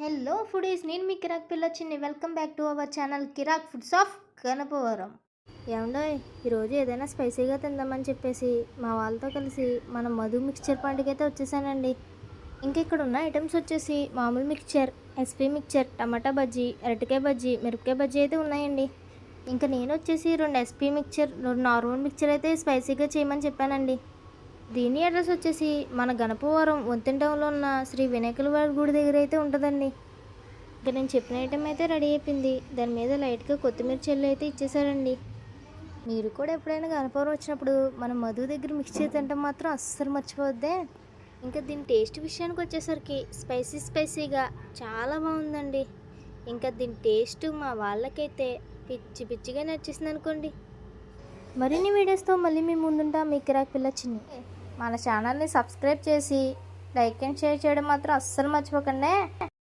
Hello foodies, నేను మీ కిరాక్ పిల్లొచ్చింది. Welcome back to our channel Kirak foods of Ganapavaram. ఏమండో ఈరోజు ఏదైనా స్పైసీగా తిందామని చెప్పేసి మా వాళ్ళతో కలిసి మన మధు మిక్చర్ పండుగ అయితే వచ్చేసానండి. ఇంకా ఇక్కడ ఉన్న ఐటమ్స్ వచ్చేసి మామూలు మిక్చర్, ఎస్పీ మిక్చర్, టమాటా బజ్జీ, అరటికాయ బజ్జీ, మిరపకాయ బజ్జీ అయితే ఉన్నాయండి. ఇంకా నేను వచ్చేసి 2 ఎస్పీ మిక్చర్, 2 నార్మల్ మిక్చర్ అయితే స్పైసీగా చేయమని చెప్పానండి. దీని అడ్రస్ వచ్చేసి మన గణపవరం వంతెన టౌన్లో ఉన్న శ్రీ వినాయకుల వారి గుడి దగ్గర అయితే ఉంటుందండి. ఇంకా నేను చెప్పిన ఐటమ్ అయితే రెడీ అయిపోయింది. దాని మీద లైట్గా కొత్తిమీర చెల్లు అయితే ఇచ్చేసారండి. మీరు కూడా ఎప్పుడైనా గణపవరం వచ్చినప్పుడు మన మధు దగ్గర మిక్స్ చేసి తింటాం మాత్రం అస్సలు మర్చిపోవద్దే. ఇంకా దీని టేస్ట్ విషయానికి వచ్చేసరికి స్పైసీగా చాలా బాగుందండి. ఇంకా దీని టేస్ట్ మా వాళ్ళకైతే పిచ్చిగా నచ్చేసింది అనుకోండి. మరిన్ని వీడియోస్తో మళ్ళీ మీ ముందుంటా. మీ కిరాక్ పిల్ల చిన్ని. మన ఛానల్ని సబ్స్క్రైబ్ చేసి లైక్ అండ్ షేర్ చేయడం మాత్రం అస్సలు మర్చిపోకండి.